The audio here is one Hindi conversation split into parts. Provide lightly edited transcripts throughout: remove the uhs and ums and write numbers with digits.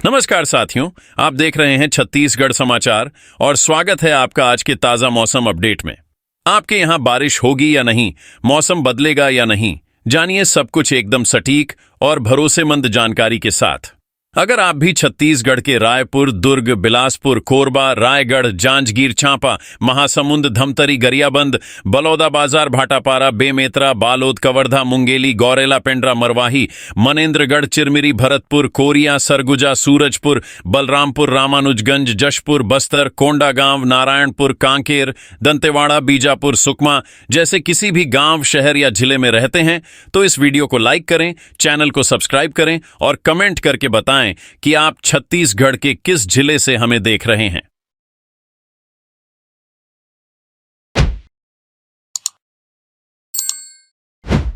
नमस्कार साथियों, आप देख रहे हैं छत्तीसगढ़ समाचार और स्वागत है आपका आज के ताजा मौसम अपडेट में। आपके यहाँ बारिश होगी या नहीं, मौसम बदलेगा या नहीं, जानिए सब कुछ एकदम सटीक और भरोसेमंद जानकारी के साथ। अगर आप भी छत्तीसगढ़ के रायपुर, दुर्ग, बिलासपुर, कोरबा, रायगढ़, जांजगीर चांपा, महासमुंद, धमतरी, गरियाबंद, बलौदाबाजार, भाटापारा, बेमेतरा, बालोद, कवर्धा, मुंगेली, गौरेला, पेंड्रा, मरवाही, मनेन्द्रगढ़, चिरमिरी, भरतपुर, कोरिया, सरगुजा, सूरजपुर, बलरामपुर, रामानुजगंज, जशपुर, बस्तर, कोंडागांव, नारायणपुर, कांकेर, दंतेवाड़ा, बीजापुर, सुकमा जैसे किसी भी गांव, शहर या जिले में रहते हैं तो इस वीडियो को लाइक करें, चैनल को सब्सक्राइब करें और कमेंट करके बताएं कि आप छत्तीसगढ़ के किस जिले से हमें देख रहे हैं।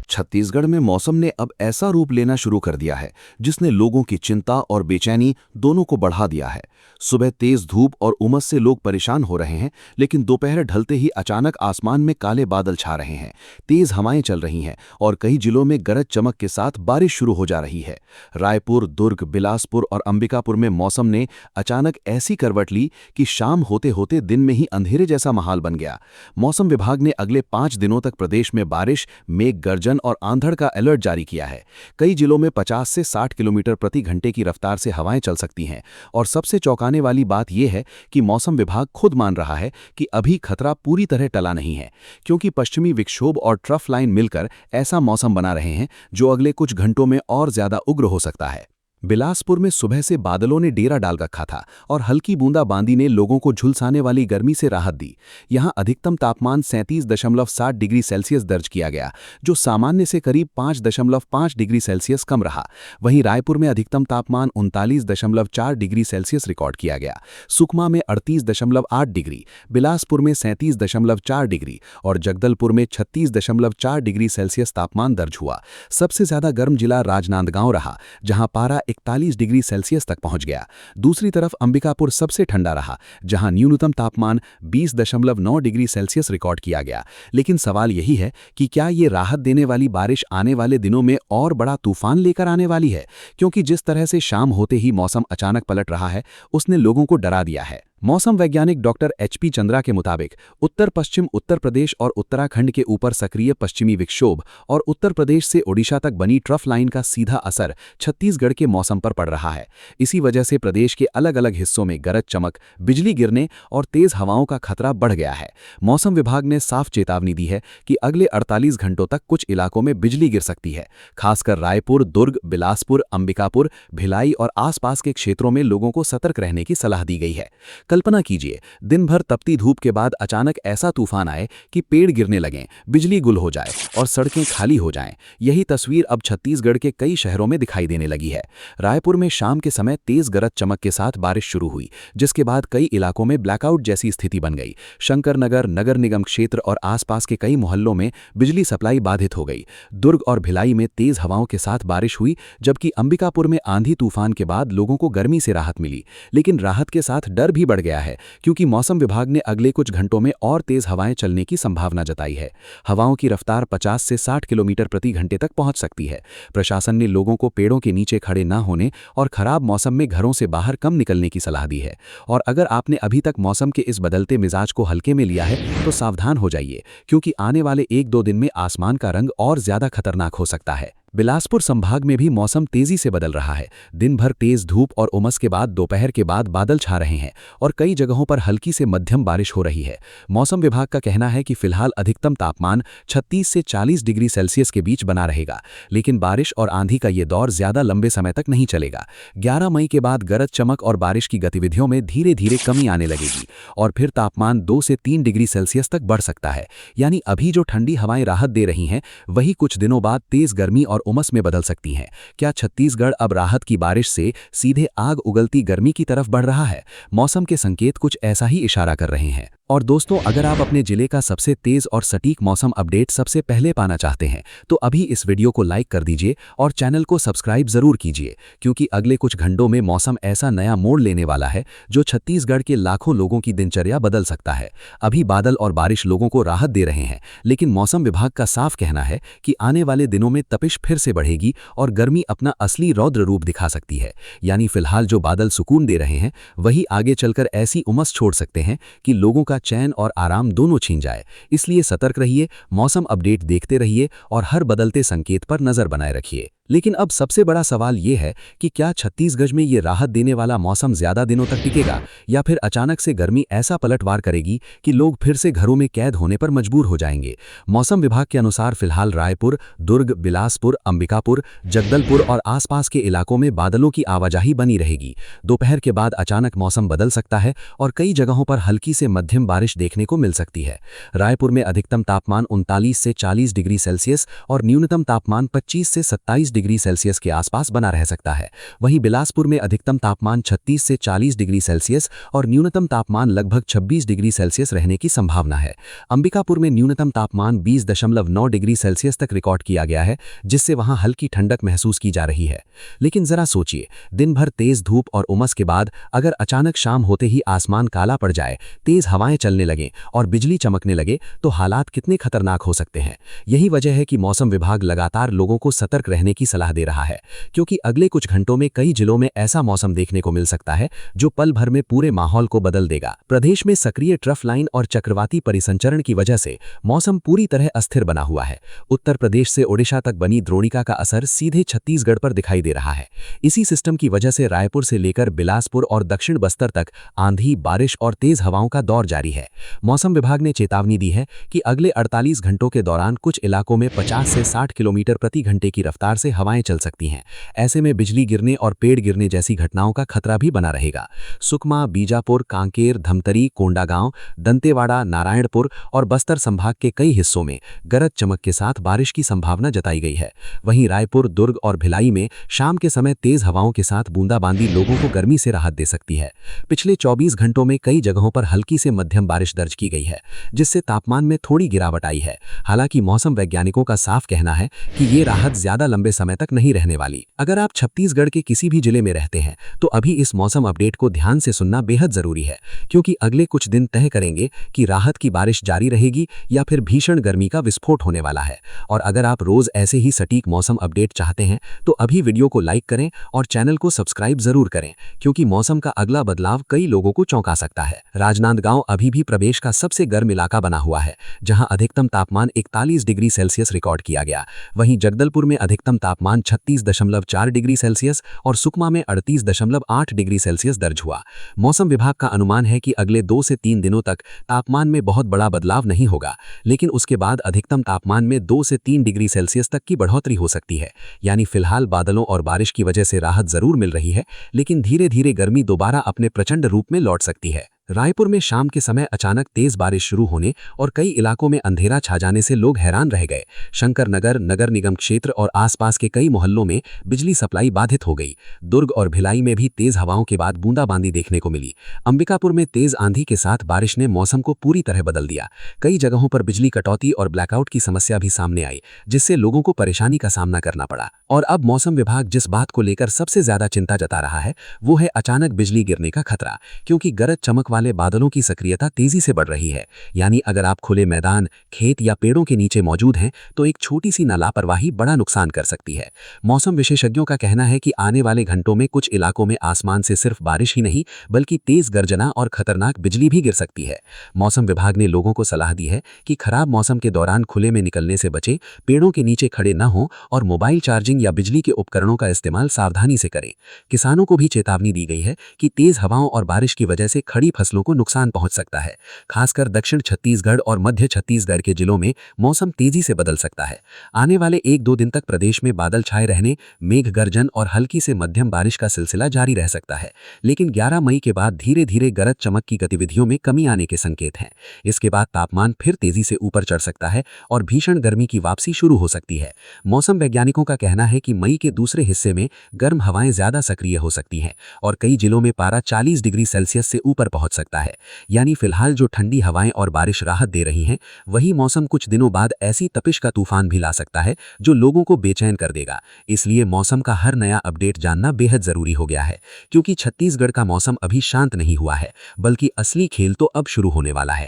छत्तीसगढ़ में मौसम ने अब ऐसा रूप लेना शुरू कर दिया है जिसने लोगों की चिंता और बेचैनी दोनों को बढ़ा दिया है। सुबह तेज धूप और उमस से लोग परेशान हो रहे हैं, लेकिन दोपहर ढलते ही अचानक आसमान में काले बादल छा रहे हैं, तेज हवाएं चल रही हैं और कई जिलों में गरज चमक के साथ बारिश शुरू हो जा रही है। रायपुर, दुर्ग, बिलासपुर और अंबिकापुर में मौसम ने अचानक ऐसी करवट ली कि शाम होते होते दिन में ही अंधेरे जैसा माहौल बन गया। मौसम विभाग ने अगले 5 दिनों तक प्रदेश में बारिश, मेघ गर्जन और आंधड़ का अलर्ट जारी किया है। कई जिलों में 50 से 60 किलोमीटर प्रति घंटे की रफ्तार से हवाएं चल सकती हैं और सबसे चौंकाने वाली बात यह है कि मौसम विभाग खुद मान रहा है कि अभी खतरा पूरी तरह टला नहीं है, क्योंकि पश्चिमी विक्षोभ और ट्रफ लाइन मिलकर ऐसा मौसम बना रहे हैं जो अगले कुछ घंटों में और ज्यादा उग्र हो सकता है। बिलासपुर में सुबह से बादलों ने डेरा डाल रखा था और हल्की बूंदाबांदी ने लोगों को झुलसाने वाली गर्मी से राहत दी। यहां अधिकतम तापमान 37.7 डिग्री सेल्सियस दर्ज किया गया, जो सामान्य से करीब 5.5 डिग्री सेल्सियस कम रहा। वहीं रायपुर में अधिकतम तापमान 39.4 डिग्री सेल्सियस रिकॉर्ड किया गया। सुकमा में 38.8 डिग्री, बिलासपुर में 37.4 डिग्री और जगदलपुर में 36.4 डिग्री सेल्सियस तापमान दर्ज हुआ। सबसे ज्यादा गर्म जिला राजनांदगांव रहा, जहां पारा 41 डिग्री सेल्सियस तक पहुंच गया। दूसरी तरफ अंबिकापुर सबसे ठंडा रहा, जहां न्यूनतम तापमान 20.9 डिग्री सेल्सियस रिकॉर्ड किया गया। लेकिन सवाल यही है कि क्या ये राहत देने वाली बारिश आने वाले दिनों में और बड़ा तूफान लेकर आने वाली है? क्योंकि जिस तरह से शाम होते ही मौसम अचानक पलट रहा है, उसने लोगों को डरा दिया है। मौसम वैज्ञानिक डॉक्टर एचपी चंद्रा के मुताबिक उत्तर पश्चिम उत्तर प्रदेश और उत्तराखंड के ऊपर सक्रिय पश्चिमी विक्षोभ और उत्तर प्रदेश से ओडिशा तक बनी ट्रफ लाइन का सीधा असर छत्तीसगढ़ के मौसम पर पड़ रहा है। इसी वजह से प्रदेश के अलग अलग हिस्सों में गरज चमक, बिजली गिरने और तेज हवाओं का खतरा बढ़ गया है। मौसम विभाग ने साफ चेतावनी दी है कि अगले 48 घंटों तक कुछ इलाकों में बिजली गिर सकती है। खासकर रायपुर, दुर्ग, बिलासपुर, अंबिकापुर, भिलाई और आसपास के क्षेत्रों में लोगों को सतर्क रहने की सलाह दी गई है। कल्पना कीजिए, दिन भर तपती धूप के बाद अचानक ऐसा तूफान आए कि पेड़ गिरने लगें, बिजली गुल हो जाए और सड़कें खाली हो जाएं। यही तस्वीर अब छत्तीसगढ़ के कई शहरों में दिखाई देने लगी है। रायपुर में शाम के समय तेज गरज चमक के साथ बारिश शुरू हुई, जिसके बाद कई इलाकों में ब्लैकआउट जैसी स्थिति बन गई। शंकरनगर, नगर निगम क्षेत्र और आसपास के कई मोहल्लों में बिजली सप्लाई बाधित हो गई। दुर्ग और भिलाई में तेज हवाओं के साथ बारिश हुई, जबकि अंबिकापुर में आंधी तूफान के बाद लोगों को गर्मी से राहत मिली। लेकिन राहत के साथ डर भी बढ़ गया है, क्योंकि मौसम विभाग ने अगले कुछ घंटों में और तेज हवाएं चलने की संभावना जताई है। हवाओं की रफ्तार 50 से 60 किलोमीटर प्रति घंटे तक पहुंच सकती है। प्रशासन ने लोगों को पेड़ों के नीचे खड़े न होने और खराब मौसम में घरों से बाहर कम निकलने की सलाह दी है। और अगर आपने अभी तक मौसम के इस बदलते मिजाज को हल्के में लिया है तो सावधान हो जाइए, क्योंकि आने वाले 1-2 दिन में आसमान का रंग और ज्यादा खतरनाक हो सकता है। बिलासपुर संभाग में भी मौसम तेजी से बदल रहा है। दिन भर तेज धूप और उमस के बाद दोपहर के बाद बादल छा रहे हैं और कई जगहों पर हल्की से मध्यम बारिश हो रही है। मौसम विभाग का कहना है कि फिलहाल अधिकतम तापमान 36 से 40 डिग्री सेल्सियस के बीच बना रहेगा, लेकिन बारिश और आंधी का ये दौर ज्यादा लंबे समय तक नहीं चलेगा। 11 मई के बाद गरज चमक और बारिश की गतिविधियों में धीरे धीरे कमी आने लगेगी और फिर तापमान 2 से 3 डिग्री सेल्सियस तक बढ़ सकता है। यानी अभी जो ठंडी हवाएं राहत दे रही हैं, वही कुछ दिनों बाद तेज गर्मी और उमस में बदल सकती हैं। क्या छत्तीसगढ़ अब राहत की बारिश से सीधे आग उगलती गर्मी की तरफ बढ़ रहा है? मौसम के संकेत कुछ ऐसा ही इशारा कर रहे हैं। और दोस्तों, अगर आप अपने जिले का सबसे तेज और सटीक मौसम अपडेट सबसे पहले पाना चाहते हैं तो अभी इस वीडियो को लाइक कर दीजिए और चैनल को सब्सक्राइब जरूर कीजिए, क्योंकि अगले कुछ घंटों में मौसम ऐसा नया मोड़ लेने वाला है जो छत्तीसगढ़ के लाखों लोगों की दिनचर्या बदल सकता है। अभी बादल और बारिश लोगों को राहत दे रहे हैं, लेकिन मौसम विभाग का साफ कहना है कि आने वाले दिनों में तपिश फिर से बढ़ेगी और गर्मी अपना असली रौद्र रूप दिखा सकती है। यानी फिलहाल जो बादल सुकून दे रहे हैं वही आगे चलकर ऐसी उमस छोड़ सकते हैं कि लोगों का चैन और आराम दोनों छीन जाए। इसलिए सतर्क रहिए, मौसम अपडेट देखते रहिए और हर बदलते संकेत पर नजर बनाए रखिए। लेकिन अब सबसे बड़ा सवाल ये है कि क्या छत्तीसगढ़ में ये राहत देने वाला मौसम ज्यादा दिनों तक टिकेगा या फिर अचानक से गर्मी ऐसा पलटवार करेगी कि लोग फिर से घरों में कैद होने पर मजबूर हो जाएंगे। मौसम विभाग के अनुसार फिलहाल रायपुर, दुर्ग, बिलासपुर, अंबिकापुर, जगदलपुर और आसपास के इलाकों में बादलों की आवाजाही बनी रहेगी। दोपहर के बाद अचानक मौसम बदल सकता है और कई जगहों पर हल्की से मध्यम बारिश देखने को मिल सकती है। रायपुर में अधिकतम तापमान 39 से 40 डिग्री सेल्सियस और न्यूनतम तापमान 25 से 27 डिग्री सेल्सियस के आसपास बना रह सकता है। वहीं बिलासपुर में अधिकतम तापमान 36 से 40 डिग्री सेल्सियस और न्यूनतम तापमान लगभग 26 डिग्री सेल्सियस रहने की संभावना है। अंबिकापुर में न्यूनतम तापमान 20.9 डिग्री सेल्सियस तक रिकॉर्ड किया गया है, जिससे वहां हल्की ठंडक महसूस की जा रही है। लेकिन जरा सोचिए, दिन भर तेज धूप और उमस के बाद अगर अचानक शाम होते ही आसमान काला पड़ जाए, तेज हवाएं चलने लगें और बिजली चमकने लगे तो हालात कितने खतरनाक हो सकते हैं। यही वजह है कि मौसम विभाग लगातार लोगों को सतर्क रहने की सलाह दे रहा है, क्योंकि अगले कुछ घंटों में कई जिलों में ऐसा मौसम देखने को मिल सकता है जो पल भर में पूरे माहौल को बदल देगा। प्रदेश में सक्रिय ट्रफ लाइन और चक्रवाती परिसंचरण की वजह से मौसम पूरी तरह अस्थिर बना हुआ है। उत्तर प्रदेश से ओडिशा तक बनी द्रोणिका का असर सीधे छत्तीसगढ़ पर दिखाई दे रहा है। इसी सिस्टम की वजह से रायपुर से लेकर बिलासपुर और दक्षिण बस्तर तक आंधी, बारिश और तेज हवाओं का दौर जारी है। मौसम विभाग ने चेतावनी दी है कि अगले 48 घंटों के दौरान कुछ इलाकों में 50 से 60 किलोमीटर प्रति घंटे की रफ्तार से हवाएं चल सकती हैं। ऐसे में बिजली गिरने और पेड़ गिरने जैसी घटनाओं का खतरा भी बना रहेगा। सुकमा, बीजापुर, कांकेर, धमतरी, कोंडागांव, दंतेवाड़ा, नारायणपुर और बस्तर संभाग के कई हिस्सों में गरज चमक के साथ बारिश की संभावना जताई गई है। वहीं रायपुर, दुर्ग और भिलाई में शाम के समय तेज हवाओं के साथ बूंदाबांदी लोगों को गर्मी से राहत दे सकती है। पिछले 24 घंटों में कई जगहों पर हल्की से मध्यम बारिश दर्ज की गई है, जिससे तापमान में थोड़ी गिरावट आई है। हालांकि मौसम वैज्ञानिकों का साफ कहना है कि ये राहत ज्यादा लंबे समय तक नहीं रहने वाली। अगर आप छत्तीसगढ़ के किसी भी जिले में रहते हैं तो अभी इस मौसम अपडेट को ध्यान से सुनना बेहद जरूरी है, क्योंकि अगले कुछ दिन तय करेंगे कि राहत की बारिश जारी रहेगी या फिर भीषण गर्मी का विस्फोट होने वाला है। और अगर आप रोज ऐसे ही सटीक मौसम अपडेट चाहते हैं तो अभी वीडियो को लाइक करें और चैनल को सब्सक्राइब जरूर करें, क्योंकि मौसम का अगला बदलाव कई लोगों को चौंका सकता है। राजनांदगांव अभी भी प्रदेश का सबसे गर्म इलाका बना हुआ है, जहां अधिकतम तापमान 41 डिग्री सेल्सियस रिकॉर्ड किया गया। वहीं जगदलपुर में अधिकतम तापमान 36.4 डिग्री सेल्सियस और सुकमा में 38.8 डिग्री सेल्सियस दर्ज हुआ। मौसम विभाग का अनुमान है कि अगले 2 से 3 दिनों तक तापमान में बहुत बड़ा बदलाव नहीं होगा, लेकिन उसके बाद अधिकतम तापमान में 2 से 3 डिग्री सेल्सियस तक की बढ़ोतरी हो सकती है। यानी फिलहाल बादलों और बारिश की वजह से राहत जरूर मिल रही है, लेकिन धीरे धीरे गर्मी दोबारा अपने प्रचंड रूप में लौट सकती है। रायपुर में शाम के समय अचानक तेज बारिश शुरू होने और कई इलाकों में अंधेरा छा जाने से लोग हैरान रह गए। शंकर नगर, नगर निगम क्षेत्र और आसपास के कई मोहल्लों में बिजली सप्लाई बाधित हो गई। दुर्ग और भिलाई में भी तेज हवाओं के बाद बूंदाबांदी देखने को मिली। अंबिकापुर में तेज आंधी के साथ बारिश ने मौसम को पूरी तरह बदल दिया। कई जगहों पर बिजली कटौती और ब्लैकआउट की समस्या भी सामने आई, जिससे लोगों को परेशानी का सामना करना पड़ा। और अब मौसम विभाग जिस बात को लेकर सबसे ज्यादा चिंता जता रहा है वो है अचानक बिजली गिरने का खतरा, क्योंकि गरज चमक वाले बादलों की सक्रियता तेजी से बढ़ रही है। यानी अगर आप खुले मैदान, खेत या पेड़ों के नीचे मौजूद हैं तो एक छोटी सी लापरवाही बड़ा नुकसान कर सकती है। मौसम विशेषज्ञों का कहना है कि आने वाले घंटों में कुछ इलाकों में आसमान से सिर्फ बारिश ही नहीं बल्कि तेज गर्जना और खतरनाक बिजली भी गिर सकती है। मौसम विभाग ने लोगों को सलाह दी है कि खराब मौसम के दौरान खुले में निकलने से बचें, पेड़ों के नीचे खड़े न हों और मोबाइल चार्जिंग या बिजली के उपकरणों का इस्तेमाल सावधानी से करें। किसानों को भी चेतावनी दी गई है कि तेज हवाओं और बारिश की वजह से खड़ी फसलों को नुकसान पहुंच सकता है। खासकर दक्षिण छत्तीसगढ़ और मध्य छत्तीसगढ़ के जिलों में मौसम तेजी से बदल सकता है। आने वाले 1-2 दिन तक प्रदेश में बादल छाए रहने, मेघ गर्जन और हल्की से मध्यम बारिश का सिलसिला जारी रह सकता है, लेकिन 11 मई के बाद धीरे धीरे गरज चमक की गतिविधियों में कमी आने के संकेत हैं। इसके बाद तापमान फिर तेजी से ऊपर चढ़ सकता है और भीषण गर्मी की वापसी शुरू हो सकती है। मौसम वैज्ञानिकों का कहना है कि मई के दूसरे हिस्से में गर्म हवाएं ज्यादा सक्रिय हो सकती हैं और कई जिलों में पारा 40 डिग्री सेल्सियस से ऊपर पहुंच सकता है। यानी फिलहाल जो ठंडी हवाएं और बारिश राहत दे रही हैं, वही मौसम कुछ दिनों बाद ऐसी तपिश का तूफान भी ला सकता है जो लोगों को बेचैन कर देगा। इसलिए मौसम का हर नया अपडेट जानना बेहद जरूरी हो गया है, क्योंकि छत्तीसगढ़ का मौसम अभी शांत नहीं हुआ है, बल्कि असली खेल तो अब शुरू होने वाला है।